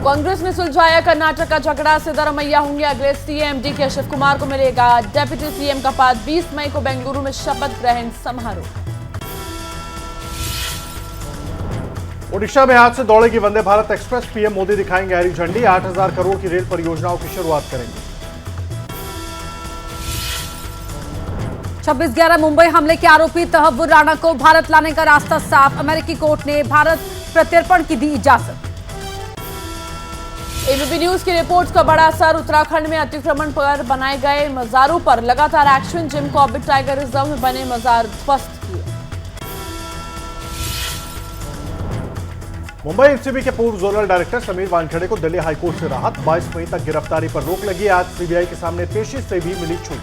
कांग्रेस ने सुलझाया कर्नाटक का झगड़ा, सिद्धरामैया होंगे अगले सीएम। डीके शिव कुमार को मिलेगा डेप्यूटी सीएम का पद। 20 मई को बेंगलुरु में शपथ ग्रहण समारोह। ओडिशा में आज से दौड़ेगी वंदे भारत एक्सप्रेस। पीएम मोदी दिखाएंगे हरी झंडी। 8,000 करोड़ की रेल परियोजनाओं की शुरुआत करेंगे। 26/11 मुंबई हमले के आरोपी तहव्वुर राणा को भारत लाने का रास्ता साफ। अमेरिकी कोर्ट ने भारत प्रत्यर्पण की दी इजाजत। एबीपी न्यूज की रिपोर्ट का बड़ा असर। उत्तराखंड में अतिक्रमण पर बनाए गए मजारों पर लगातार action. Jim Corbett tiger reserve में बने मजार ध्वस्त किए। मुंबई एनसीबी के पूर्व जोनल डायरेक्टर समीर वानखेड़े को दिल्ली हाईकोर्ट से राहत। 22 मई तक गिरफ्तारी पर रोक लगी। आज सीबीआई के सामने पेशी से भी मिली छूट।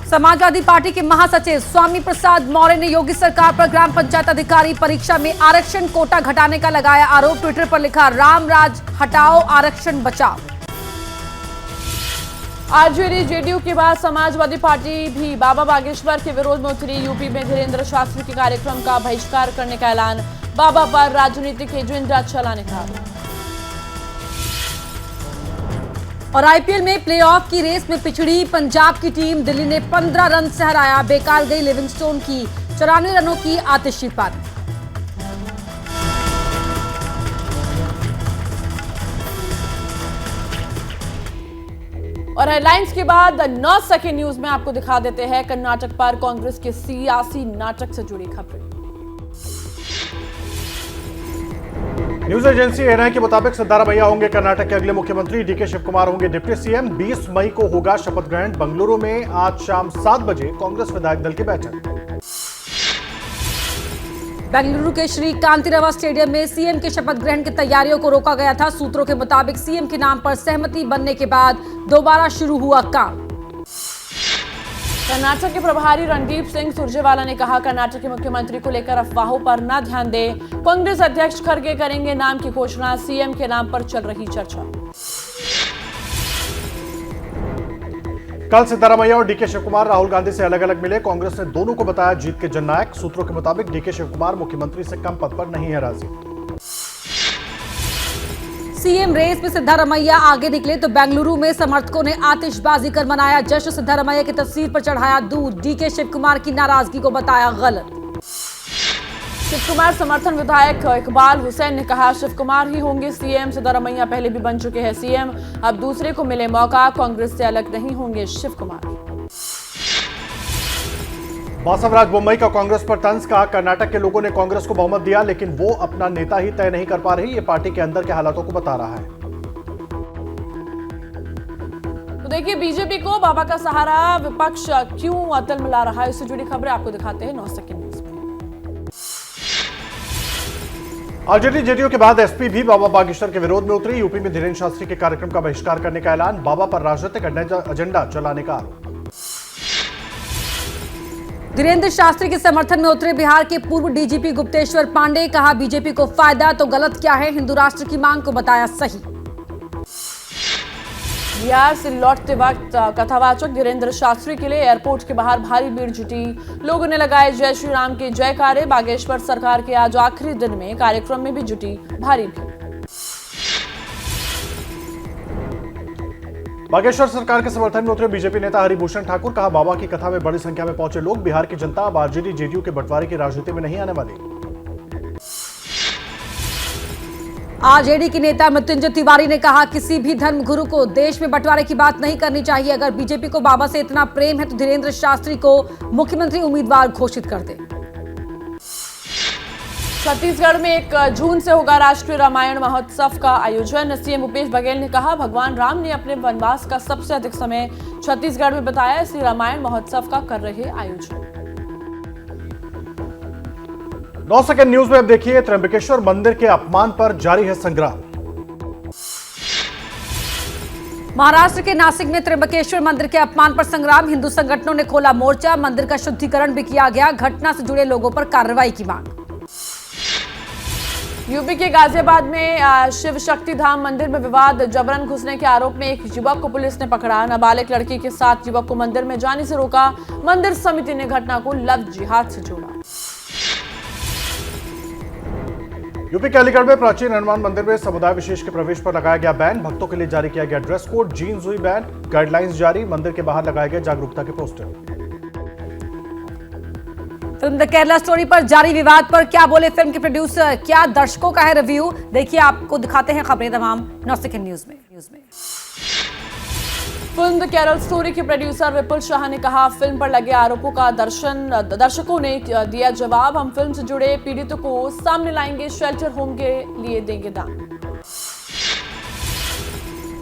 समाजवादी पार्टी के महासचिव स्वामी प्रसाद मौर्य ने योगी सरकार पर ग्राम पंचायत अधिकारी परीक्षा में आरक्षण कोटा घटाने का लगाया आरोप। ट्विटर पर लिखा, राम राज हटाओ, आरक्षण बचाओ। आरजेडी जेडीयू के बाद समाजवादी पार्टी भी बाबा बागेश्वर के विरोध में उतरी। यूपी में धीरेन्द्र शास्त्री के कार्यक्रम का बहिष्कार करने का ऐलान। बाबा पर राजनीतिक एजेंडा चलाने का आरोप। और आईपीएल में प्लेऑफ की रेस में पिछड़ी पंजाब की टीम दिल्ली ने 15 रन से हराया। बेकार गई लिविंगस्टोन की 94 रनों की आतिशीपानी। और हेडलाइंस के बाद 9 सेकेंड न्यूज में आपको दिखा देते हैं कर्नाटक पर कांग्रेस के सियासी नाटक से जुड़ी खबरें। न्यूज एजेंसी एएनआई के मुताबिक सिद्धरामैया होंगे कर्नाटक के अगले मुख्यमंत्री। डीके शिव कुमार होंगे डिप्टी सीएम। 20 मई को होगा शपथ ग्रहण। बेंगलुरु में आज शाम 7 बजे कांग्रेस विधायक दल की बैठक। बेंगलुरु के श्री कांतिरवा स्टेडियम में सीएम के शपथ ग्रहण की तैयारियों को रोका गया था। सूत्रों के मुताबिक सीएम के नाम पर सहमति बनने के बाद दोबारा शुरू हुआ काम। कर्नाटक के प्रभारी रणदीप सिंह सुरजेवाला ने कहा, कर्नाटक के मुख्यमंत्री को लेकर अफवाहों पर न ध्यान दें। कांग्रेस अध्यक्ष खड़गे करेंगे नाम की घोषणा। सीएम के नाम पर चल रही चर्चा। कल सिद्धरामैया और डीके शिव कुमार राहुल गांधी से अलग अलग मिले। कांग्रेस ने दोनों को बताया जीत के जननायक। सूत्रों के मुताबिक डीके शिव कुमार मुख्यमंत्री से कम पद पर नहीं है राजी। सीएम रेस में सिद्धरामैया आगे निकले तो बेंगलुरु में समर्थकों ने आतिशबाजी कर मनाया जश्न। सिद्धरामैया की तस्वीर पर चढ़ाया दूध। डीके शिव कुमार की नाराजगी को बताया गलत। शिव कुमार समर्थन विधायक इकबाल हुसैन ने कहा, शिव कुमार ही होंगे सीएम। सिद्धरामैया पहले भी बन चुके हैं सीएम, अब दूसरे को मिले मौका। कांग्रेस से अलग नहीं होंगे शिव कुमार। बासवराज मुंबई का कांग्रेस पर तंज। कहा, कर्नाटक के लोगों ने कांग्रेस को बहुमत दिया लेकिन वो अपना नेता ही तय नहीं कर पा रही। ये पार्टी के अंदर के हालातों को बता रहा है। तो देखिए, बीजेपी को बाबा का सहारा, विपक्ष क्यों अतल मिला रहा है, इससे जुड़ी खबरें आपको दिखाते हैं 9 सेकेंड न्यूज में। आरजेडी जेडीयू के बाद एसपी भी बाबा बागेश्वर के विरोध में उतरी। यूपी में धीरेन्द्र शास्त्री के कार्यक्रम का बहिष्कार करने का ऐलान। बाबा पर राजनीतिक एजेंडा चलाने का आरोप। धीरेन्द्र शास्त्री के समर्थन में उतरे बिहार के पूर्व डीजीपी गुप्तेश्वर पांडे। कहा, बीजेपी को फायदा तो गलत क्या है, हिंदू राष्ट्र की मांग को बताया सही। बिहार से लौटते वक्त कथावाचक धीरेन्द्र शास्त्री के लिए एयरपोर्ट के बाहर भारी भीड़ जुटी। लोगों ने लगाए जय श्री राम के जयकारे। बागेश्वर सरकार के आज आखिरी दिन में कार्यक्रम में भी जुटी भारी भीड़। बागेश्वर सरकार के समर्थन में उतरे बीजेपी नेता हरिभूषण ठाकुर। कहा, बाबा की कथा में बड़ी संख्या में पहुंचे लोग। बिहार की जनता अब आरजेडी जेडीयू के बंटवारे की राजनीति में नहीं आने वाली। आरजेडी के नेता मृत्युंजय तिवारी ने कहा, किसी भी धर्म गुरु को देश में बंटवारे की बात नहीं करनी चाहिए। अगर बीजेपी को बाबा से इतना प्रेम है तो धीरेन्द्र शास्त्री को मुख्यमंत्री उम्मीदवार घोषित कर दे। छत्तीसगढ़ में 1 जून से होगा राष्ट्रीय रामायण महोत्सव का आयोजन। सीएम भूपेश बघेल ने कहा, भगवान राम ने अपने वनवास का सबसे अधिक समय छत्तीसगढ़ में बताया, इसलिए रामायण महोत्सव का कर रहे आयोजन। 9 सेकेंड न्यूज में अब देखिए, त्र्यंबकेश्वर मंदिर के अपमान पर जारी है संग्राम। महाराष्ट्र के नासिक में त्र्यंबकेश्वर मंदिर के अपमान पर संग्राम। हिंदू संगठनों ने खोला मोर्चा। मंदिर का शुद्धिकरण भी किया गया। घटना से जुड़े लोगों पर कार्रवाई की मांग। यूपी के गाजियाबाद में शिव शक्ति धाम मंदिर में विवाद। जबरन घुसने के आरोप में एक युवक को पुलिस ने पकड़ा। नाबालिग लड़की के साथ युवक को मंदिर में जाने से रोका। मंदिर समिति ने घटना को लव जिहाद से जोड़ा। यूपी के अलीगढ़ में प्राचीन हनुमान मंदिर में समुदाय विशेष के प्रवेश पर लगाया गया बैन। भक्तों के लिए जारी किया गया ड्रेस कोड, जीन्स हुई बैन, गाइडलाइंस जारी। मंदिर के बाहर लगाए गए जागरूकता के poster. Film the Kerala story पर जारी विवाद पर क्या बोले फिल्म के प्रोड्यूसर, क्या दर्शकों का है रिव्यू, देखिए आपको दिखाते हैं खबरें तमाम 9 सेकंड न्यूज में। फिल्म द केरल स्टोरी के प्रोड्यूसर विपुल शाह ने कहा, फिल्म पर लगे आरोपों का दर्शकों ने दिया जवाब। हम फिल्म से जुड़े पीड़ितों को सामने लाएंगे, शेल्टर होम के लिए देंगे दान।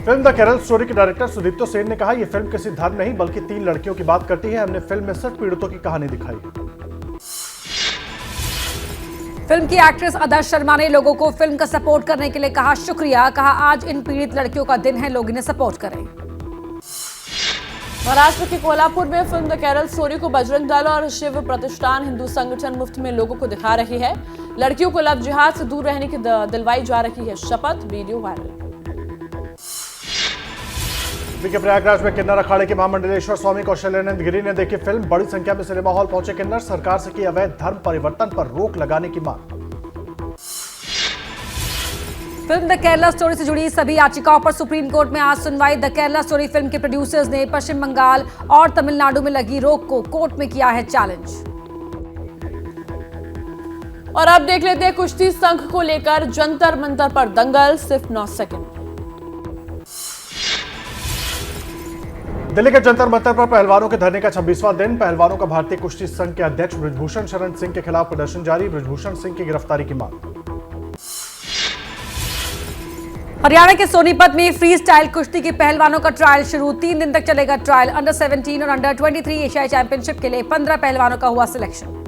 फिल्म द केरल स्टोरी के डायरेक्टर सुदीप्तो सेन ने कहा, यह फिल्म किसी धर्म नहीं बल्कि 3 लड़कियों की बात करती है। हमने फिल्म में सिर्फ पीड़ितों की कहानी दिखाई है। फिल्म की एक्ट्रेस अदा शर्मा ने लोगों को फिल्म का सपोर्ट करने के लिए कहा शुक्रिया। कहा, आज इन पीड़ित लड़कियों का दिन है, लोग इन्हें सपोर्ट करें। महाराष्ट्र के कोल्हापुर में फिल्म द केरल स्टोरी को बजरंग दल और शिव प्रतिष्ठान हिंदू संगठन मुफ्त में लोगों को दिखा रही है। लड़कियों को लव जिहाद से दूर रहने की दिलवाई जा रही है शपथ, वीडियो वायरल। के प्रयागराज में किन्नर अखाड़े के महामंडलेश्वर स्वामी कौशल्यानंद गिरी ने देखी फिल्म। बड़ी संख्या में सिनेमा हॉल पहुंचे किन्नर। सरकार से की अवैध धर्म परिवर्तन पर रोक लगाने की मांग। फिल्म द केरला स्टोरी से जुड़ी सभी याचिकाओं पर सुप्रीम कोर्ट में आज सुनवाई। द केरला स्टोरी फिल्म के प्रोड्यूसर्स ने पश्चिम बंगाल और तमिलनाडु में लगी रोक को कोर्ट में किया है चैलेंज। और अब देख लेते हैं कुश्ती संघ को लेकर जंतर मंतर पर दंगल, सिर्फ 9 सेकंड। दिल्ली के जंतर मंतर पर पहलवानों के धरने का 26वां दिन। पहलवानों का भारतीय कुश्ती संघ के अध्यक्ष बृजभूषण शरण सिंह के खिलाफ प्रदर्शन जारी। बृजभूषण सिंह की गिरफ्तारी की मांग। हरियाणा के सोनीपत में फ्री स्टाइल कुश्ती के पहलवानों का ट्रायल शुरू। 3 दिन तक चलेगा ट्रायल। अंडर 17 और अंडर 23 एशियाई चैंपियनशिप के लिए 15 पहलवानों का हुआ सिलेक्शन।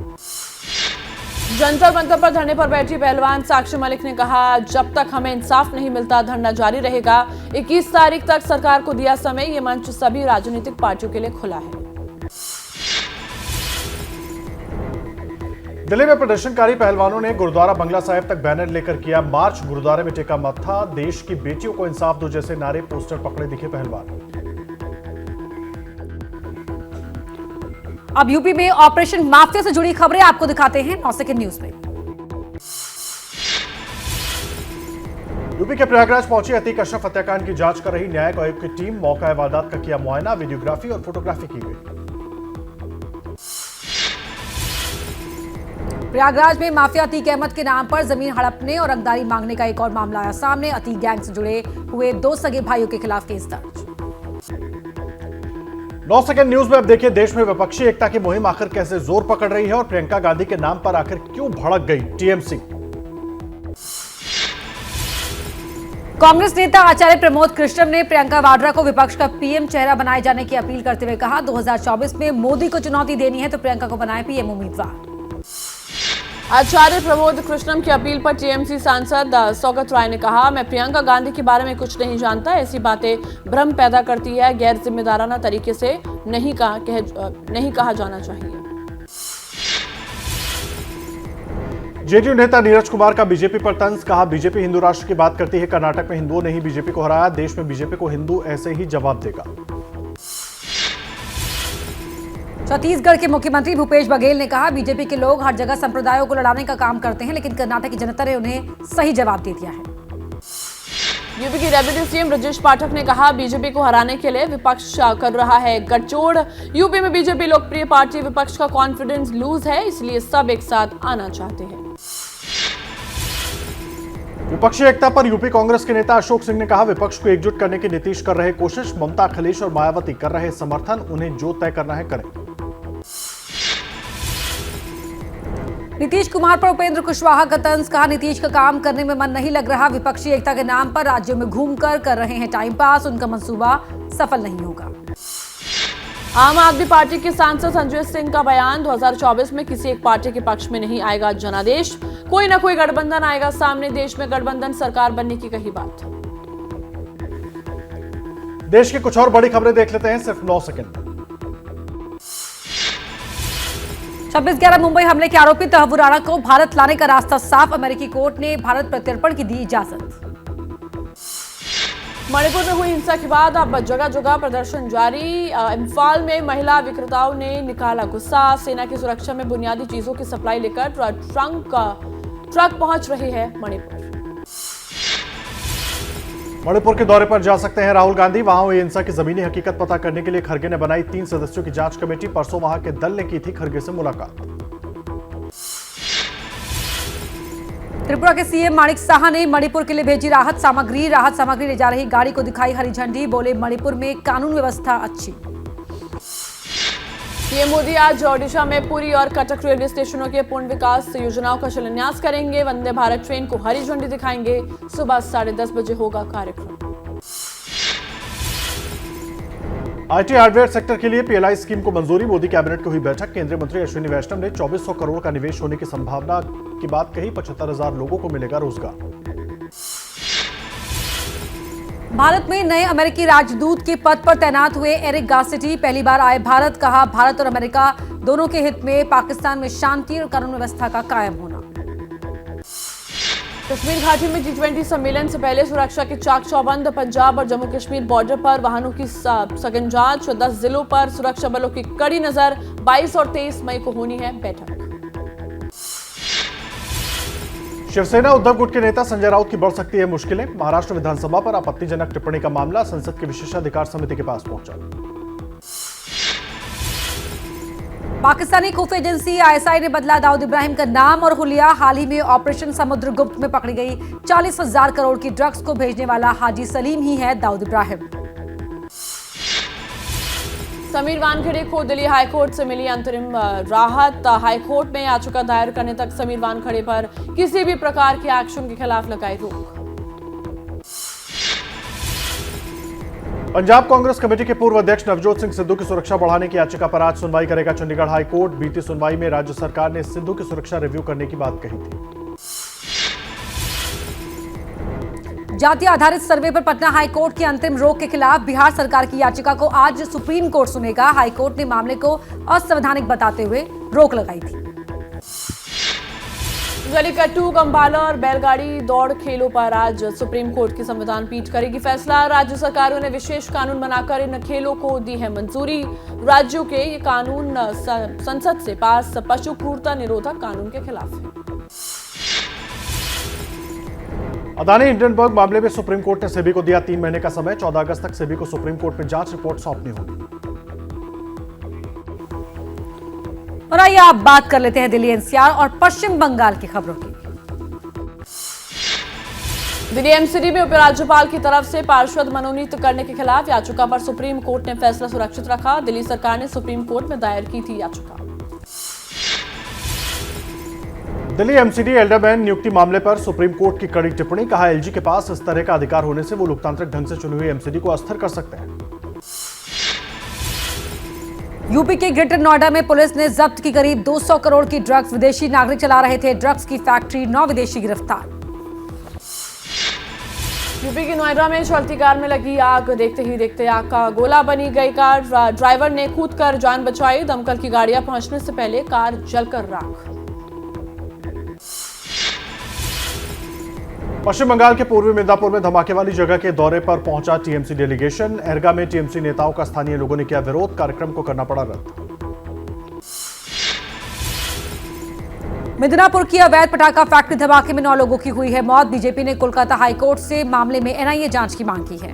जंतर मंतर पर धरने पर बैठी पहलवान साक्षी मलिक ने कहा, जब तक हमें इंसाफ नहीं मिलता धरना जारी रहेगा। 21 तारीख तक सरकार को दिया समय। ये मंच सभी राजनीतिक पार्टियों के लिए खुला है। दिल्ली में प्रदर्शनकारी पहलवानों ने गुरुद्वारा बंगला साहिब तक बैनर लेकर किया मार्च। गुरुद्वारे में टेका मत्था। देश की बेटियों को इंसाफ दो जैसे नारे, पोस्टर पकड़े दिखे पहलवान। अब यूपी में ऑपरेशन माफिया से जुड़ी खबरें आपको दिखाते हैं 9 सेकंड न्यूज में। यूपी के प्रयागराज पहुंची अतीक अशरफ हत्याकांड की जांच कर रही न्यायिक आयोग की टीम। मौका वारदात का किया मुआयना। वीडियोग्राफी और फोटोग्राफी की गई। प्रयागराज में माफिया अतीक अहमद के नाम पर जमीन हड़पने और रंगदारी मांगने का एक और मामला आया सामने। अतीक गैंग से जुड़े हुए 2 सगे भाइयों के खिलाफ केस दर्ज। 9 सेकंड न्यूज में अब देखिए देश में विपक्षी एकता की मुहिम आखिर कैसे जोर पकड़ रही है और प्रियंका गांधी के नाम पर आखिर क्यों भड़क गई टीएमसी। कांग्रेस नेता आचार्य प्रमोद कृष्णम ने प्रियंका वाड्रा को विपक्ष का पीएम चेहरा बनाए जाने की अपील करते हुए कहा, 2024 में मोदी को चुनौती देनी है तो प्रियंका को बनाए पीएम उम्मीदवार। आचार्य प्रमोद कृष्णम की अपील पर टीएमसी सांसद सौगत राय ने कहा, मैं प्रियंका गांधी के बारे में कुछ नहीं जानता। ऐसी बातें भ्रम पैदा करती है। गैर जिम्मेदाराना तरीके से नहीं कहा जाना चाहिए। जेडीयू नेता नीरज कुमार का बीजेपी पर तंज। कहा, बीजेपी हिंदू राष्ट्र की बात करती है। कर्नाटक में हिंदुओं ने ही बीजेपी को हराया। देश में बीजेपी को हिंदू ऐसे ही जवाब देगा। छत्तीसगढ़ के मुख्यमंत्री भूपेश बघेल ने कहा, बीजेपी के लोग हर जगह संप्रदायों को लड़ाने का काम करते हैं, लेकिन कर्नाटक की जनता ने उन्हें सही जवाब दे दिया है। यूपी की डेप्यूटी सीएम ब्रजेश पाठक ने कहा, बीजेपी को हराने के लिए विपक्ष कर रहा है गठजोड़। यूपी में बीजेपी लोकप्रिय पार्टी, विपक्ष का कॉन्फिडेंस लूज है, इसलिए सब एक साथ आना चाहते हैं। विपक्षी एकता पर यूपी कांग्रेस के नेता अशोक सिंह ने कहा, विपक्ष को एकजुट करने की नीतीश कर रहे कोशिश। ममता, अखिलेश और मायावती कर रहे समर्थन। उन्हें जो तय करना है करें। नीतीश कुमार पर उपेंद्र कुशवाहा का तंज। कहा, नीतीश का काम करने में मन नहीं लग रहा। विपक्षी एकता के नाम पर राज्यों में घूमकर कर रहे हैं टाइम पास। उनका मंसूबा सफल नहीं होगा। आम आदमी पार्टी के सांसद संजय सिंह का बयान, 2024 में किसी एक पार्टी के पक्ष में नहीं आएगा जनादेश। कोई ना कोई गठबंधन आएगा सामने। देश में गठबंधन सरकार बनने की कही बात। देश की कुछ और बड़ी खबरें देख लेते हैं सिर्फ 9 सेकंड। 26/11 मुंबई हमले के आरोपी तहव्वुर राणा को भारत लाने का रास्ता साफ। अमेरिकी कोर्ट ने भारत प्रत्यर्पण की दी इजाजत। मणिपुर में हुई हिंसा के बाद अब जगह जगह प्रदर्शन जारी। इम्फाल में महिला विक्रेताओं ने निकाला गुस्सा। सेना की सुरक्षा में बुनियादी चीजों की सप्लाई लेकर ट्रक पहुंच रही है मणिपुर। मणिपुर के दौरे पर जा सकते हैं राहुल गांधी। वहां हुई हिंसा की जमीनी हकीकत पता करने के लिए खरगे ने बनाई 3 सदस्यों की जांच कमेटी। परसों वहां के दल ने की थी खरगे से मुलाकात। त्रिपुरा के सीएम माणिक साहा ने मणिपुर के लिए भेजी राहत सामग्री ले जा रही गाड़ी को दिखाई हरी झंडी। बोले मणिपुर में कानून व्यवस्था अच्छी। पीएम मोदी आज ओडिशा में पुरी और कटक रेलवे स्टेशनों के पूर्ण विकास योजनाओं का शिलान्यास करेंगे। वंदे भारत ट्रेन को हरी झंडी दिखाएंगे। सुबह 10:30 बजे होगा कार्यक्रम। आईटी हार्डवेयर सेक्टर के लिए पीएलआई स्कीम को मंजूरी। मोदी कैबिनेट की हुई बैठक। केंद्रीय मंत्री अश्विनी वैष्णव ने 2400 करोड़ का निवेश होने की संभावना की बात कही। 75,000 लोगों को मिलेगा रोजगार। भारत में नए अमेरिकी राजदूत के पद पर तैनात हुए एरिक गार्सेटी पहली बार आए भारत। कहा भारत और अमेरिका दोनों के हित में पाकिस्तान में शांति और कानून व्यवस्था का कायम होना। कश्मीर घाटी में G20 सम्मेलन से पहले सुरक्षा के चाक चौबंद। पंजाब और जम्मू कश्मीर बॉर्डर पर वाहनों की सघन जांच। 10 जिलों पर सुरक्षा बलों की कड़ी नजर। 22 और 23 मई को होनी है बैठक। शिवसेना उद्धव गुट के नेता संजय राउत की बढ़ सकती है मुश्किलें। महाराष्ट्र विधानसभा पर आपत्तिजनक टिप्पणी का मामला संसद की विशेषाधिकार समिति के पास पहुंचा। पाकिस्तानी खुफिया एजेंसी आईएसआई ने बदला दाऊद इब्राहिम का नाम और हुलिया। हाल ही में ऑपरेशन समुद्रगुप्त में पकड़ी गई 40,000 करोड़ की ड्रग्स को भेजने वाला हाजी सलीम ही है दाऊद इब्राहिम। समीर वानखेड़े को दिल्ली हाईकोर्ट से मिली अंतरिम राहत। हाईकोर्ट में याचिका दायर करने तक समीर वानखेड़े पर किसी भी प्रकार के एक्शन के खिलाफ लगाई रोक। पंजाब कांग्रेस कमेटी के पूर्व अध्यक्ष नवजोत सिंह सिद्धू की सुरक्षा बढ़ाने की याचिका पर आज सुनवाई करेगा चंडीगढ़ हाईकोर्ट। बीती सुनवाई में राज्य सरकार ने सिद्धू की सुरक्षा रिव्यू करने की बात कही थी। जाति आधारित सर्वे पर पटना हाईकोर्ट की अंतरिम रोक के खिलाफ बिहार सरकार की याचिका को आज सुप्रीम कोर्ट सुनेगा। हाईकोर्ट ने मामले को असंवैधानिक बताते हुए रोक लगाई थी। जलीकट्टू, कंबाला और बैलगाड़ी दौड़ खेलों पर आज सुप्रीम कोर्ट की संविधान पीठ करेगी फैसला। राज्य सरकारों ने विशेष कानून बनाकर इन खेलों को दी है मंजूरी। राज्यों के ये कानून संसद से पास पशु क्रूरता निरोधक कानून के खिलाफ है। अदानी हिंडनबर्ग मामले में सुप्रीम कोर्ट ने सेबी को दिया 3 महीने का समय। 14 अगस्त तक सेबी को सुप्रीम कोर्ट में जांच रिपोर्ट सौंपनी होगी। और आइए आप बात कर लेते हैं दिल्ली एनसीआर और पश्चिम बंगाल की खबरों की। दिल्ली एमसीडी में उपराज्यपाल की तरफ से पार्षद मनोनीत करने के खिलाफ याचिका पर सुप्रीम कोर्ट ने फैसला सुरक्षित रखा। दिल्ली सरकार ने सुप्रीम कोर्ट में दायर की थी याचिका। दिल्ली एमसीडी एल्डरमैन नियुक्ति मामले पर सुप्रीम कोर्ट की कड़ी टिप्पणी। कहा एलजी के पास इस तरह का अधिकार होने से वो लोकतांत्रिक ढंग से चुनी हुई एमसीडी को अस्थिर कर सकते हैं। यूपी के ग्रेटर नोएडा में पुलिस ने जब्त की करीब 200 करोड़ की ड्रग्स। विदेशी नागरिक चला रहे थे ड्रग्स की फैक्ट्री। 9 विदेशी गिरफ्तार। यूपी की नोएडा में चलती कार में लगी आग। देखते ही देखते आग का गोला बनी गई कार। ड्राइवर ने कूदकर जान बचाई। दमकल की गाड़ियां पहुंचने से पहले कार जलकर राख। पश्चिम बंगाल के पूर्वी मिदनापुर में धमाके वाली जगह के दौरे पर पहुंचा टीएमसी डेलीगेशन। एरगा में टीएमसी नेताओं का स्थानीय लोगों ने किया विरोध। कार्यक्रम को करना पड़ा रद्द। मिदनापुर की अवैध पटाखा फैक्ट्री धमाके में 9 लोगों की हुई है मौत। बीजेपी ने कोलकाता हाईकोर्ट से मामले में एनआईए जांच की मांग की है।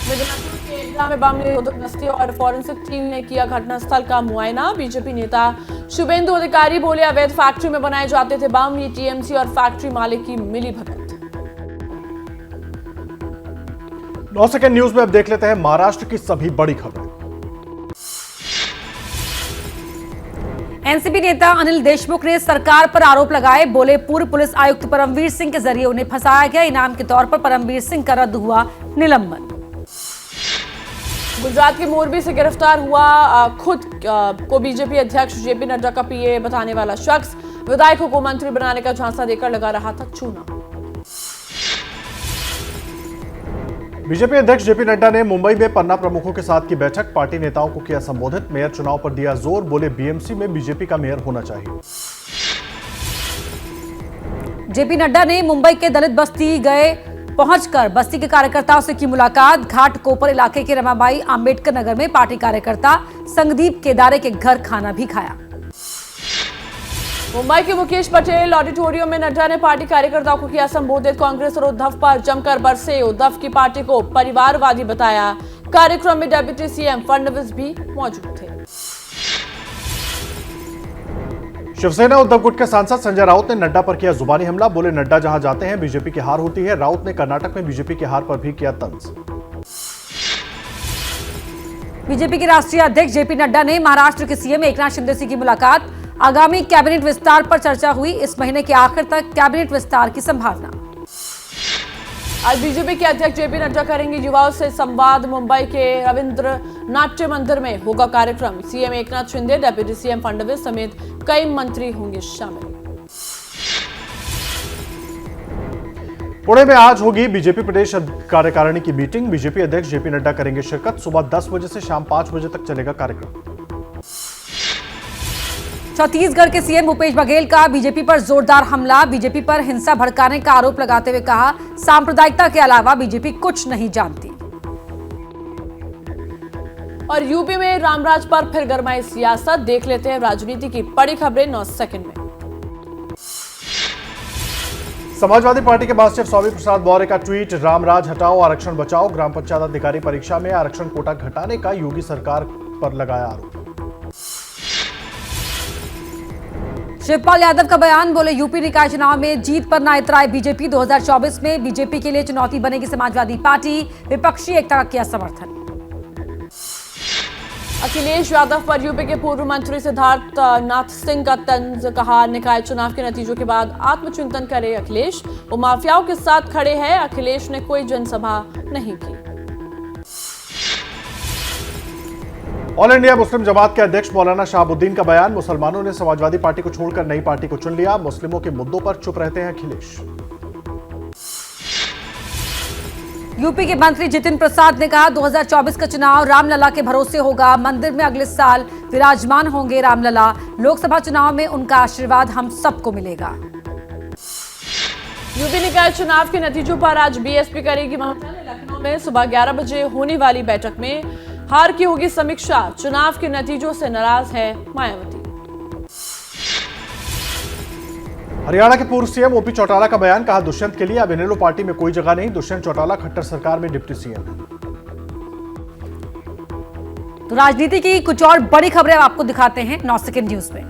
मिदनापुर के एरगा में बम निरोधक दस्ते और फॉरेंसिक टीम ने किया घटनास्थल का मुआयना। बीजेपी नेता शुभेंदु अधिकारी बोले अवैध फैक्ट्री में बनाए जाते थे बम। ये टीएमसी और फैक्ट्री मालिक की मिली भगत। 9 सेकंड न्यूज में अब देख लेते हैं महाराष्ट्र की सभी बड़ी खबरें। एनसीपी नेता अनिल देशमुख ने सरकार पर आरोप लगाए। बोले पूर्व पुलिस आयुक्त परमवीर सिंह के जरिए उन्हें फंसाया गया। इनाम के तौर पर परमवीर सिंह का रद्द हुआ निलंबन। गुजरात के मोरबी से गिरफ्तार हुआ खुद को बीजेपी अध्यक्ष जेपी नड्डा का पीए बताने वाला शख्स। विधायकों को मंत्री बनाने का झांसा देकर लगा रहा था चूना। बीजेपी अध्यक्ष जेपी नड्डा ने मुंबई में पन्ना प्रमुखों के साथ की बैठक। पार्टी नेताओं को किया संबोधित। मेयर चुनाव पर दिया जोर। बोले बीएमसी में बीजेपी का मेयर होना चाहिए। जेपी नड्डा ने मुंबई के दलित बस्ती गए। पहुंचकर बस्ती के कार्यकर्ताओं से की मुलाकात। घाट कोपर इलाके के रमाबाई आंबेडकर नगर में पार्टी कार्यकर्ता संगदीप केदारे के घर खाना भी खाया। मुंबई के मुकेश पटेल ऑडिटोरियम में नड्डा ने पार्टी कार्यकर्ताओं को किया संबोधित। कांग्रेस और उद्धव पर जमकर बरसे। उद्धव की पार्टी को परिवारवादी बताया। कार्यक्रम में डिप्टी सीएम फडणवीस भी मौजूद थे। शिवसेना उद्धव गुट के सांसद संजय राउत ने नड्डा पर किया जुबानी हमला। बोले नड्डा जहां जाते हैं बीजेपी की हार होती है। राउत ने कर्नाटक में बीजेपी की हार पर भी किया तंज। बीजेपी के राष्ट्रीय अध्यक्ष जेपी नड्डा ने महाराष्ट्र के सीएम एकनाथ शिंदे से की मुलाकात। आगामी कैबिनेट विस्तार पर चर्चा हुई। इस महीने के आखिर तक कैबिनेट विस्तार की संभावना। आज बीजेपी के अध्यक्ष जेपी नड्डा करेंगे युवाओं से संवाद। मुंबई के रविंद्र नाट्य मंदिर में होगा कार्यक्रम। CM Eknath Shinde, deputy CM Fadnavis समेत कई मंत्री होंगे शामिल। पुणे में आज होगी बीजेपी प्रदेश कार्यकारिणी की मीटिंग। बीजेपी अध्यक्ष जेपी नड्डा करेंगे शिरकत। सुबह 10 बजे से शाम 5 बजे तक चलेगा कार्यक्रम। छत्तीसगढ़ के सीएम भूपेश बघेल का बीजेपी पर जोरदार हमला। बीजेपी पर हिंसा भड़काने का आरोप लगाते हुए कहा, सांप्रदायिकता के अलावा बीजेपी कुछ नहीं जानती। और यूपी में रामराज पर फिर गरमाई सियासत। देख लेते हैं राजनीति की बड़ी खबरें 9 सेकंड में। समाजवादी पार्टी के महासचिव स्वामी प्रसाद मौर्य का ट्वीट, रामराज हटाओ आरक्षण बचाओ। ग्राम पंचायत अधिकारी परीक्षा में आरक्षण कोटा घटाने का योगी सरकार पर लगाया आरोप। शिवपाल यादव का बयान। बोले यूपी निकाय चुनाव में जीत पर ना इतराए बीजेपी। 2024 में बीजेपी के लिए चुनौती बनेगी समाजवादी पार्टी। विपक्षी एकता का किया समर्थन। अखिलेश यादव पर यूपी के पूर्व मंत्री सिद्धार्थ नाथ सिंह का तंज। कहा, निकाय चुनाव के नतीजों के बाद आत्मचिंतन करे अखिलेश। वो माफियाओं के साथ खड़े हैं। अखिलेश ने कोई जनसभा नहीं की। ऑल इंडिया मुस्लिम जमात के अध्यक्ष मौलाना शहाबुद्दीन का बयान। मुसलमानों ने समाजवादी पार्टी को छोड़कर नई पार्टी को चुन लिया। मुस्लिमों के मुद्दों पर चुप रहते हैं अखिलेश। यूपी के मंत्री जितिन प्रसाद ने कहा, 2024 का चुनाव रामलला के भरोसे होगा। मंदिर में अगले साल विराजमान होंगे रामलला। लोकसभा चुनाव में उनका आशीर्वाद हम सबको मिलेगा। यूपी निकाय चुनाव के नतीजों पर आज बीएसपी करेगी ममता ने लखनऊ में सुबह 11 बजे होने वाली बैठक में हार की होगी समीक्षा। चुनाव के नतीजों से नाराज है मायावती। हरियाणा के पूर्व सीएम ओपी चौटाला का बयान। कहा, दुष्यंत के लिए अब इनेलो पार्टी में कोई जगह नहीं। दुष्यंत चौटाला खट्टर सरकार में डिप्टी सीएम। तो राजनीति की कुछ और बड़ी खबरें आपको दिखाते हैं 9 सेकंड न्यूज में।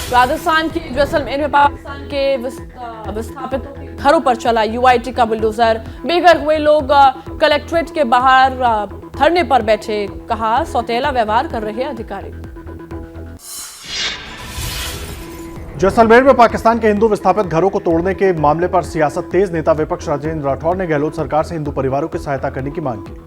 राजस्थान की जैसलमेर में पाकिस्तान के विस्थापितों के घरों पर चला यूआईटी का बुलडोजर। बेघर हुए लोग कलेक्ट्रेट के बाहर धरने पर बैठे। कहा, सौतेला व्यवहार कर रहे अधिकारी। जैसलमेर में पाकिस्तान के हिंदू विस्थापित घरों को तोड़ने के मामले पर सियासत तेज। नेता विपक्ष राजेंद्र राठौर ने गहलोत सरकार से हिंदू परिवारों की सहायता करने की मांग की।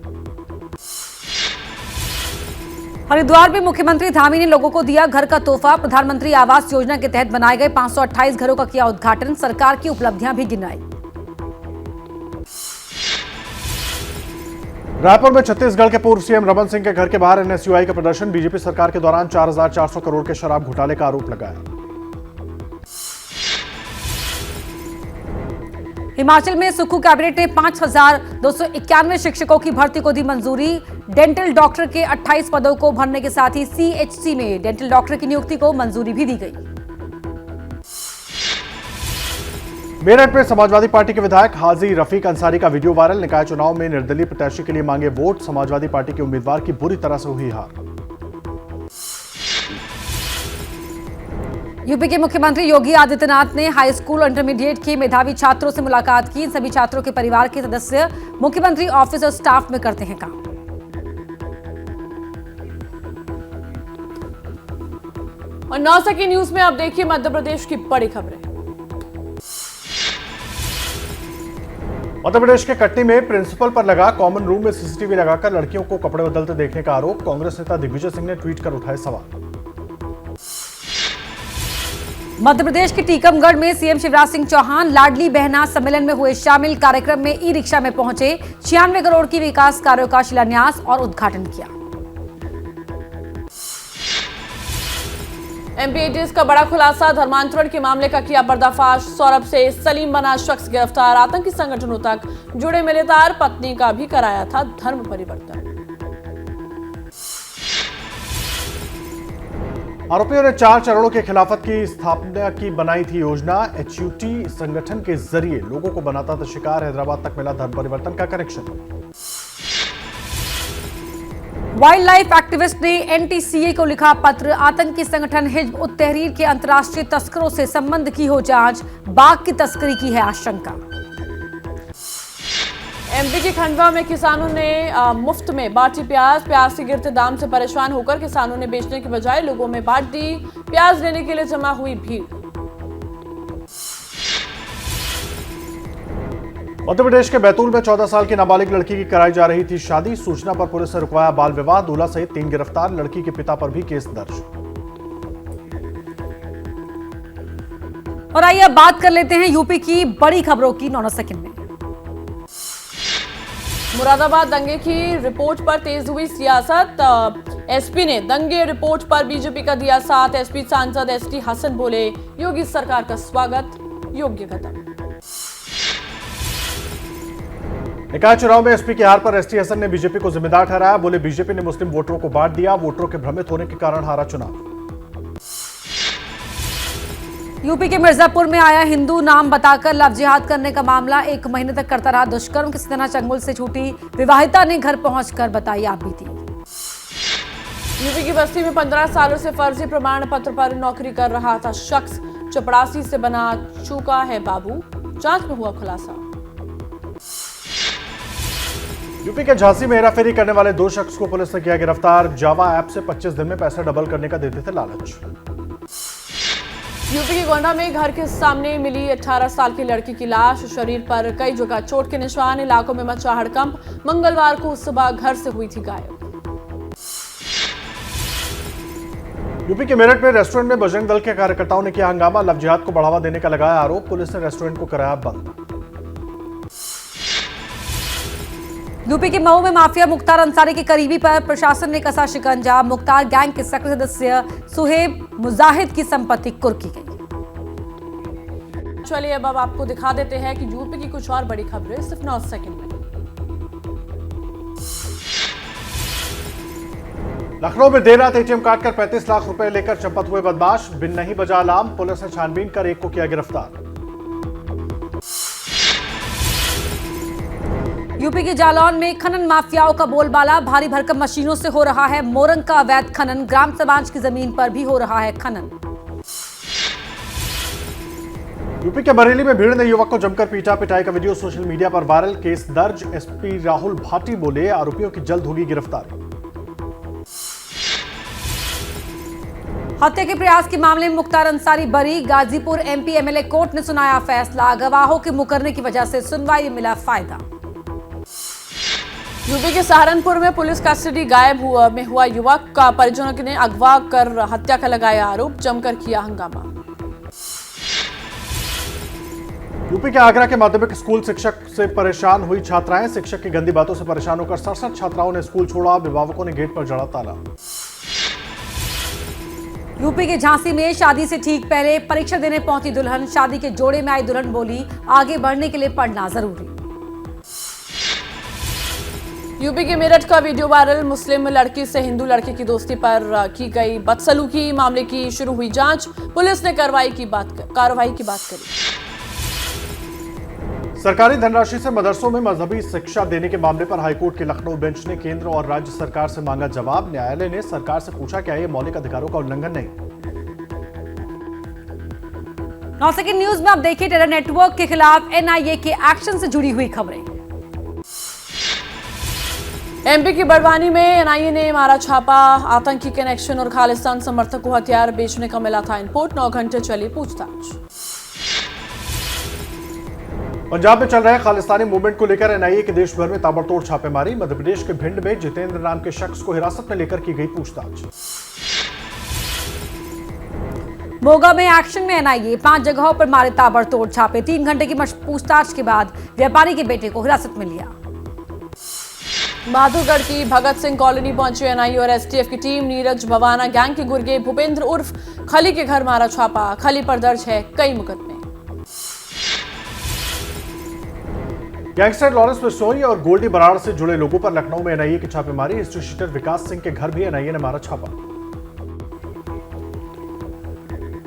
हरिद्वार में मुख्यमंत्री धामी ने लोगों को दिया घर का तोहफा। प्रधानमंत्री आवास योजना के तहत बनाए गए 528 घरों का किया उद्घाटन। सरकार की उपलब्धियां भी गिनाई। रायपुर में छत्तीसगढ़ के पूर्व सीएम रमन सिंह के घर के बाहर एनएसयूआई का प्रदर्शन। बीजेपी सरकार के दौरान 4,400 करोड़ के शराब घोटाले का आरोप लगाया। हिमाचल में सुक्खू कैबिनेट ने 5,291 शिक्षकों की भर्ती को दी मंजूरी। डेंटल डॉक्टर के 28 पदों को भरने के साथ ही सीएचसी में डेंटल डॉक्टर की नियुक्ति को मंजूरी भी दी गई। मेरठ में समाजवादी पार्टी के विधायक हाजी रफीक अंसारी का वीडियो वायरल। निकाय चुनाव में निर्दलीय प्रत्याशी के लिए मांगे वोट। समाजवादी पार्टी के उम्मीदवार की बुरी तरह से हुई हार। यूपी के मुख्यमंत्री योगी आदित्यनाथ ने हाई स्कूल इंटरमीडिएट के मेधावी छात्रों से मुलाकात की। सभी छात्रों के परिवार के सदस्य मुख्यमंत्री ऑफिस और स्टाफ में करते हैं काम। और 9 सेकंड न्यूज में अब देखिए मध्य प्रदेश की बड़ी खबरें। मध्य प्रदेश के कटनी में प्रिंसिपल पर लगा कॉमन रूम में सीसीटीवी लगाकर लड़कियों को कपड़े बदलते देखने का आरोप। कांग्रेस नेता दिग्विजय सिंह ने ट्वीट कर उठाए सवाल। मध्य प्रदेश के टीकमगढ़ में सीएम शिवराज सिंह चौहान लाडली बहना सम्मेलन में हुए शामिल। कार्यक्रम में ई रिक्शा में पहुंचे। 96 करोड़ की विकास कार्यों का शिलान्यास और उद्घाटन किया। एमपीएटीएस का बड़ा खुलासा। धर्मांतरण के मामले का किया पर्दाफाश। सौरभ से सलीम बना शख्स गिरफ्तार। आतंकी संगठनों तक जुड़े मिले तार। पत्नी का भी कराया था धर्म परिवर्तन। आरोपियों ने 4 चरणों के खिलाफत की स्थापना की बनाई थी योजना। HUT संगठन के जरिए लोगों को बनाता था शिकार। हैदराबाद तक मिला धर्म परिवर्तन का कनेक्शन। वाइल्ड लाइफ एक्टिविस्ट ने NTCA को लिखा पत्र। आतंकी संगठन हिजब उत तहरीर के अंतर्राष्ट्रीय तस्करों से संबंध की हो जांच। बाघ की तस्करी की है आशंका। MP के खंडवा में किसानों ने मुफ्त में बांटी प्याज। प्याज के गिरते दाम से परेशान होकर किसानों ने बेचने के बजाय लोगों में बांट दी। प्याज लेने के लिए जमा हुई भीड़। मध्य प्रदेश के बैतूल में 14 साल की नाबालिग लड़की की कराई जा रही थी शादी। सूचना पर पुलिस ने रुकवाया बाल विवाह। दूल्हा सहित 3 गिरफ्तार। लड़की के पिता पर भी केस दर्ज। और आइए अब बात कर लेते हैं यूपी की बड़ी खबरों की 9 सेकंड में। मुरादाबाद दंगे की रिपोर्ट पर तेज हुई सियासत। SP ने दंगे रिपोर्ट पर बीजेपी का दिया साथ। SP सांसद ST हसन बोले योगी सरकार का स्वागत, योग्य कदम। निकाय चुनाव में SP की हार पर ST हसन ने बीजेपी को जिम्मेदार ठहराया। बोले बीजेपी ने मुस्लिम वोटरों को बांट दिया। वोटरों के भ्रमित होने के कारण हारा चुनाव। यूपी के मिर्जापुर में आया हिंदू नाम बताकर लव जिहाद करने का मामला। 1 महीने तक करता रहा दुष्कर्म। किसी तरह चंगुल से छूटी विवाहिता ने घर पहुंचकर बताई आप बीती। यूपी की बस्ती में 15 सालों से फर्जी प्रमाण पत्र पर नौकरी कर रहा था शख्स। चपरासी से बना चूका है बाबू। जांच में हुआ खुलासा। यूपी के झांसी में हेराफेरी करने वाले 2 शख्स को पुलिस ने किया गिरफ्तार। जावा ऐप से 25 दिन में पैसा डबल करने का देते थे लालच। यूपी के गोंडा में घर के सामने मिली 18 साल की लड़की की लाश। शरीर पर कई जगह चोट के निशान। इलाकों में मचा हड़कंप। मंगलवार को सुबह घर से हुई थी गायब। यूपी के मेरठ में रेस्टोरेंट में बजरंग दल के कार्यकर्ताओं ने किया हंगामा। लव जिहाद को बढ़ावा देने का लगाया आरोप। पुलिस ने रेस्टोरेंट को कराया बंद। यूपी के मऊ में माफिया मुख्तार अंसारी के करीबी पर प्रशासन ने कसा शिकंजा। मुख्तार गैंग के सक्रिय सदस्य सुहेब मुजाहिद की संपत्ति कुर्की गई। चलिए अब आपको दिखा देते हैं कि यूपी की कुछ और बड़ी खबरें सिर्फ 9 सेकंड में। लखनऊ में देर रात ATM कार्ड कर 35 लाख रुपए लेकर चंपत हुए बदमाश। बिन नहीं बजा अलार्म। पुलिस ने छानबीन कर एक को किया गिरफ्तार। यूपी के जालौन में खनन माफियाओं का बोलबाला। भारी भरकम मशीनों से हो रहा है मोरंग का अवैध खनन। ग्राम समाज की जमीन पर भी हो रहा है खनन। यूपी के बरेली में भीड़ ने युवक को जमकर पीटा। पिटाई का वीडियो सोशल मीडिया पर वायरल। केस दर्ज। SP राहुल भाटी बोले आरोपियों की जल्द होगी गिरफ्तारी। हत्या के प्रयास के मामले में मुख्तार अंसारी बरी। गाजीपुर MP MLA कोर्ट ने सुनाया फैसला। गवाहों के मुकरने की वजह से सुनवाई में मिला फायदा। यूपी के सहारनपुर में पुलिस कस्टडी गायब हुआ युवक का परिजनों ने अगवा कर हत्या का लगाया आरोप। जमकर किया हंगामा। यूपी के आगरा के माध्यमिक स्कूल शिक्षक से परेशान हुई छात्राएं। शिक्षक की गंदी बातों से परेशान होकर 67 छात्राओं ने स्कूल छोड़ा। अभिभावकों ने गेट पर जड़ा ताला। यूपी के झांसी में शादी से ठीक पहले परीक्षा देने पहुंची दुल्हन। शादी के जोड़े में आई दुल्हन बोली आगे बढ़ने के लिए पढ़ना जरूरी। यूपी के मेरठ का वीडियो वायरल। मुस्लिम लड़की से हिंदू लड़के की दोस्ती पर की गई बदसलूकी। मामले की शुरू हुई जांच। पुलिस ने कार्रवाई की बात करी। सरकारी धनराशि से मदरसों में मजहबी शिक्षा देने के मामले पर हाईकोर्ट के लखनऊ बेंच ने केंद्र और राज्य सरकार से मांगा जवाब। न्यायालय ने सरकार से पूछा क्या ये मौलिक अधिकारों का उल्लंघन नहीं। 9 सेकंड न्यूज में आप देखिए टेरर नेटवर्क के खिलाफ NIA के एक्शन से जुड़ी हुई खबरें। MP की बड़वानी में NIA ने मारा छापा। आतंकी कनेक्शन और खालिस्तान समर्थक को हथियार बेचने का मिला था इनपुट। 9 घंटे चली पूछताछ। पंजाब में चल रहे खालिस्तानी मूवमेंट को लेकर NIA के देश भर में ताबड़तोड़ छापेमारी। मध्य प्रदेश के भिंड में जितेंद्र नाम के शख्स को हिरासत में लेकर की गई पूछताछ। मोगा में एक्शन में NIA 5 जगहों पर मारे ताबड़तोड़ छापे। 3 घंटे की पूछताछ के बाद व्यापारी के बेटे को हिरासत में लिया। बहादुरगढ़ की भगत सिंह कॉलोनी पहुंची NIA और STF की टीम। नीरज भवाना गैंग के गुर्गे भूपेंद्र उर्फ खली के घर मारा छापा। खली पर दर्ज है कई मुकदमे। गैंगस्टर लॉरेंस बिश्नोई और गोल्डी बराड़ से जुड़े लोगों पर लखनऊ में NIA की छापेमारी। हिस्ट्री शीटर विकास सिंह के घर भी NIA ने मारा छापा।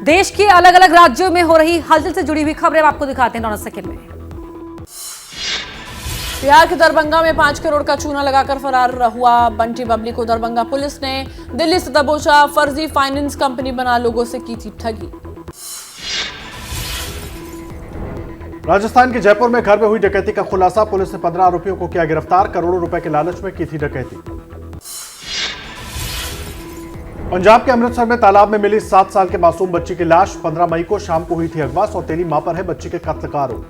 देश के अलग अलग राज्यों में हो रही हलचल से जुड़ी हुई खबरें हम आपको दिखाते हैं 9 सेकंड में। बिहार के दरभंगा में 5 करोड़ का चूना लगाकर फरार हुआ बंटी बबली को दरभंगा पुलिस ने दिल्ली से दबोचा। फर्जी फाइनेंस कंपनी बना लोगों से की थी ठगी। राजस्थान के जयपुर में घर में हुई डकैती का खुलासा। पुलिस ने 15 आरोपियों को किया गिरफ्तार। करोड़ों रुपए के लालच में की थी डकैती। पंजाब के अमृतसर में तालाब में मिली 7 साल के मासूम बच्ची की लाश। 15 मई को शाम को हुई थी अगवा। सौतेली मां पर है बच्ची के कत्ल का आरोप।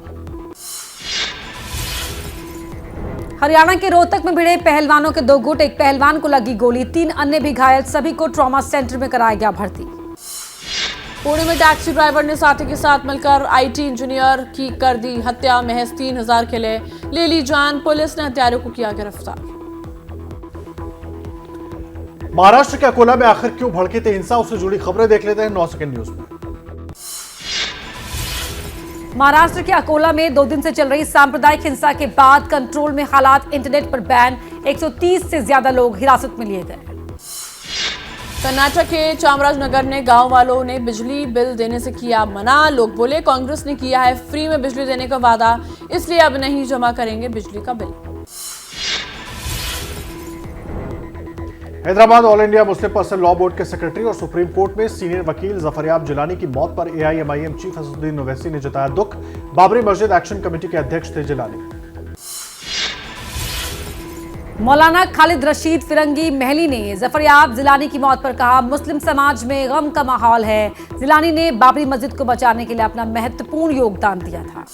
हरियाणा के रोहतक में भिड़े पहलवानों के 2 गुट। एक पहलवान को लगी गोली, 3 अन्य भी घायल। सभी को ट्रॉमा सेंटर में कराया गया भर्ती। पुणे में टैक्सी ड्राइवर ने साथी के साथ मिलकर आईटी इंजीनियर की कर दी हत्या। महज 3000 के लिए ले ली जान। पुलिस ने हत्यारों को किया गिरफ्तार। महाराष्ट्र के अकोला में आखिर क्यों भड़की थी हिंसा, उससे जुड़ी खबरें देख लेते हैं 9 सेकंड न्यूज में। महाराष्ट्र के अकोला में 2 दिन से चल रही सांप्रदायिक हिंसा के बाद कंट्रोल में हालात, इंटरनेट पर बैन। 130 से ज्यादा लोग हिरासत में लिए गए। कर्नाटक के चामराजनगर ने गांव वालों ने बिजली बिल देने से किया मना। लोग बोले कांग्रेस ने किया है फ्री में बिजली देने का वादा, इसलिए अब नहीं जमा करेंगे बिजली का bill. Hyderabad all India Muslim person law board के सेक्रेटरी और सुप्रीम कोर्ट में सीनियर वकील जफरयाब जिलानी की मौत पर एआईएमआईएम चीफ असदुद्दीन ओवैसी ने जताया दुख। बाबरी मस्जिद एक्शन कमेटी के अध्यक्ष थे जिलानी। मौलाना खालिद रशीद फिरंगी महली ने जफरयाब जिलानी की मौत पर कहा, मुस्लिम समाज में गम का माहौल है। जिलानी ने बाबरी मस्जिद को बचाने के लिए अपना महत्वपूर्ण योगदान दिया था।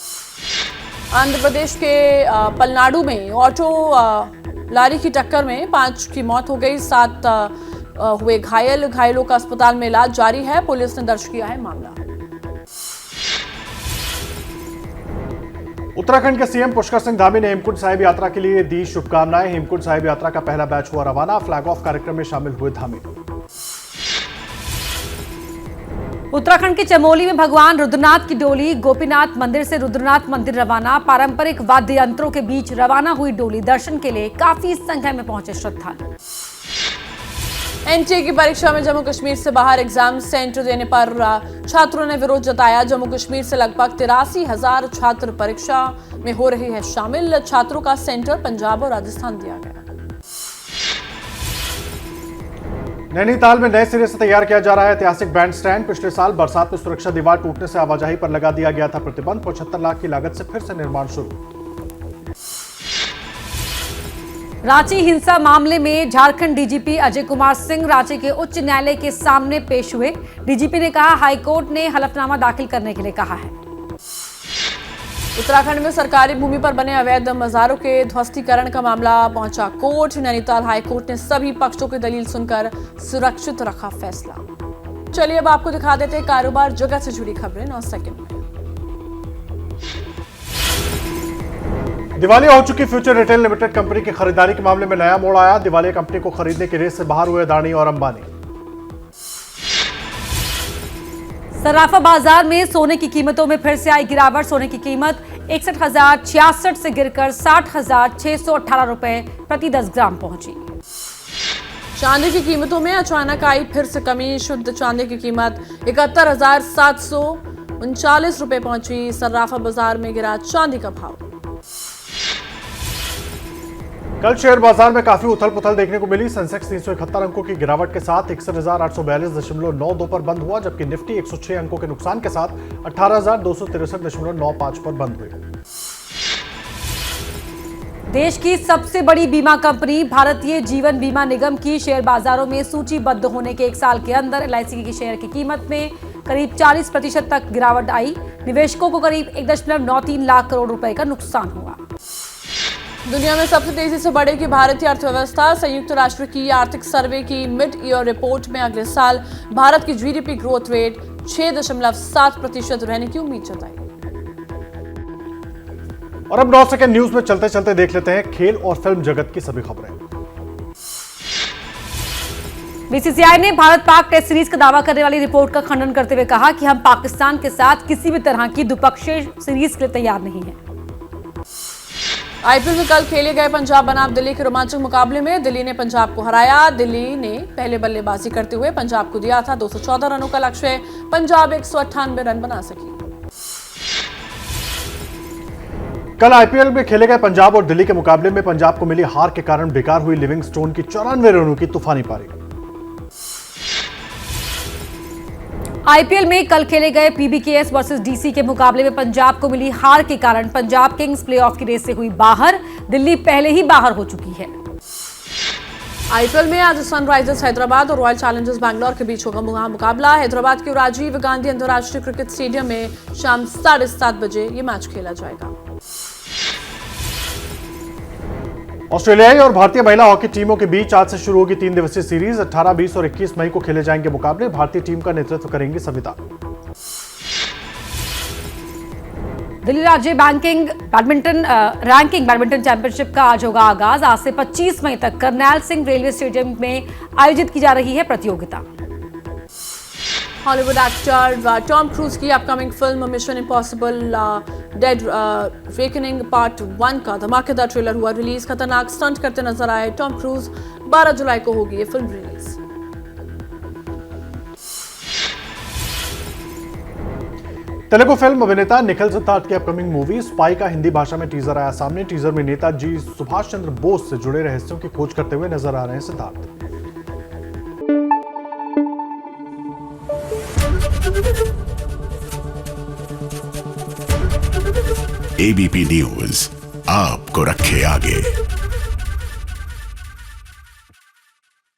आंध्र प्रदेश के पलनाडु में ऑटो लारी की टक्कर में 5 की मौत हो गई। 7 हुए घायल। घायलों का अस्पताल में इलाज जारी है। पुलिस ने दर्ज किया है मामला। उत्तराखंड के सीएम पुष्कर सिंह धामी ने हेमकुंड साहिब यात्रा के लिए दी शुभकामनाएं। हेमकुंड साहिब यात्रा का पहला बैच हुआ रवाना। फ्लैग ऑफ कार्यक्रम में शामिल हुए धामी। उत्तराखंड के चमोली में भगवान रुद्रनाथ की डोली गोपीनाथ मंदिर से रुद्रनाथ मंदिर रवाना। पारंपरिक वाद्य यंत्रों के बीच रवाना हुई डोली। दर्शन के लिए काफी संख्या में पहुंचे श्रद्धालु। एनटीए की परीक्षा में जम्मू कश्मीर से बाहर एग्जाम सेंटर देने पर छात्रों ने विरोध जताया। जम्मू कश्मीर से लगभग 83,000 छात्र परीक्षा में हो रहे हैं शामिल। छात्रों का सेंटर पंजाब और राजस्थान दिया गया। नैनीताल में नए सिरे से तैयार किया जा रहा है ऐतिहासिक बैंड स्टैंड। पिछले साल बरसात में सुरक्षा दीवार टूटने से आवाजाही पर लगा दिया गया था प्रतिबंध। 75 लाख की लागत से फिर से निर्माण शुरू। रांची हिंसा मामले में झारखंड डीजीपी अजय कुमार सिंह रांची के उच्च न्यायालय के सामने पेश हुए। डीजीपी ने कहा, हाईकोर्ट ने हलफनामा दाखिल करने के लिए कहा है। उत्तराखंड में सरकारी भूमि पर बने अवैध मजारों के ध्वस्तीकरण का मामला पहुंचा कोर्ट। नैनीताल हाईकोर्ट ने सभी पक्षों की दलील सुनकर सुरक्षित रखा फैसला। चलिए अब आपको दिखा देते हैं कारोबार जगत से जुड़ी खबरें 9 सेकंड में। दिवालिया हो चुकी फ्यूचर रिटेल लिमिटेड कंपनी की खरीदारी के मामले में नया मोड़ आया। दिवालिया कंपनी को खरीदने की रेस से बाहर हुए अडानी और अंबानी। सराफा बाजार में सोने की कीमतों में फिर से आई गिरावट। सोने की कीमत 61,066 से गिरकर 60,618 रुपए प्रति 10 ग्राम पहुंची। चांदी की कीमतों में अचानक आई फिर से कमी। शुद्ध चांदी की कीमत 71,739 रुपए पहुंची। सराफा बाजार में गिरा चांदी का भाव। कल शेयर बाजार में काफी उथल पुथल देखने को मिली। सेंसेक्स 371 अंकों की गिरावट के साथ 61,842.92 पर बंद हुआ, जबकि निफ्टी 106 अंकों के नुकसान के साथ 18,263.95 पर बंद हुई। देश की सबसे बड़ी बीमा कंपनी भारतीय जीवन बीमा निगम की शेयर बाजारों में सूचीबद्ध होने के 1 साल के अंदर एलआईसी की शेयर की कीमत में करीब 40% तक गिरावट आई। निवेशकों को करीब 1.93 लाख करोड़ रुपए का नुकसान हुआ। दुनिया में सबसे तेजी से बढ़ेगी भारतीय अर्थव्यवस्था। संयुक्त राष्ट्र की आर्थिक सर्वे की मिड ईयर रिपोर्ट में अगले साल भारत की जीडीपी ग्रोथ रेट 6.7% रहने की उम्मीद जताई। और अब 9 सेकंड न्यूज में चलते चलते देख लेते हैं खेल और फिल्म जगत की सभी खबरें। बीसीसीआई ने भारत पाक टेस्ट सीरीज का दावा करने वाली रिपोर्ट का खंडन करते हुए कहा कि हम पाकिस्तान के साथ किसी भी तरह की द्विपक्षीय सीरीज के लिए तैयार नहीं हैं। आईपीएल में कल खेले गए पंजाब बनाम दिल्ली के रोमांचक मुकाबले में दिल्ली ने पंजाब को हराया। दिल्ली ने पहले बल्लेबाजी करते हुए पंजाब को दिया था 214 रनों का लक्ष्य। पंजाब 198 रन बना सकी। कल आईपीएल में खेले गए पंजाब और दिल्ली के मुकाबले में पंजाब को मिली हार के कारण बेकार हुई लिविंगस्टोन की 94 रनों की तूफानी पारी। आईपीएल में कल खेले गए पीबीकेएस वर्सेस डीसी के मुकाबले में पंजाब को मिली हार के कारण पंजाब किंग्स प्लेऑफ की रेस से हुई बाहर। दिल्ली पहले ही बाहर हो चुकी है। आईपीएल में आज सनराइजर्स हैदराबाद और रॉयल चैलेंजर्स बैंगलोर के बीच होगा मुकाबला। हैदराबाद के राजीव गांधी अंतर्राष्ट्रीय क्रिकेट स्टेडियम में शाम 7:30 बजे ये मैच खेला जाएगा। ऑस्ट्रेलियाई और भारतीय महिला हॉकी टीमों के बीच आज से शुरू होगी 3 दिवसीय सीरीज। 18, 20 और 21 मई को खेले जाएंगे मुकाबले। भारतीय टीम का नेतृत्व करेंगी सविता। दिल्ली राज्य रैंकिंग बैडमिंटन चैंपियनशिप का आज होगा आगाज। आज से 25 मई तक करनैल सिंह रेलवे स्टेडियम में आयोजित की जा रही है प्रतियोगिता। हॉलीवुड एक्टर टॉम क्रूज की upcoming film mission impossible dead reckoning part 1 का धमाकेदार ट्रेलर हुआ रिलीज। खतरनाक स्टंट करते नजर आए टॉम क्रूज। 12 जुलाई को होगी ये फिल्म रिलीज। तेलुगु फिल्म अभिनेता निखिल सिद्धार्थ की अपकमिंग मूवी स्पाई का हिंदी भाषा में टीजर आया सामने। टीजर में नेताजी सुभाष चंद्र बोस से जुड़े रहस्यों की खोज करते हुए नजर आ रहे हैं सिद्धार्थ। एबीपी न्यूज आपको रखे आगे।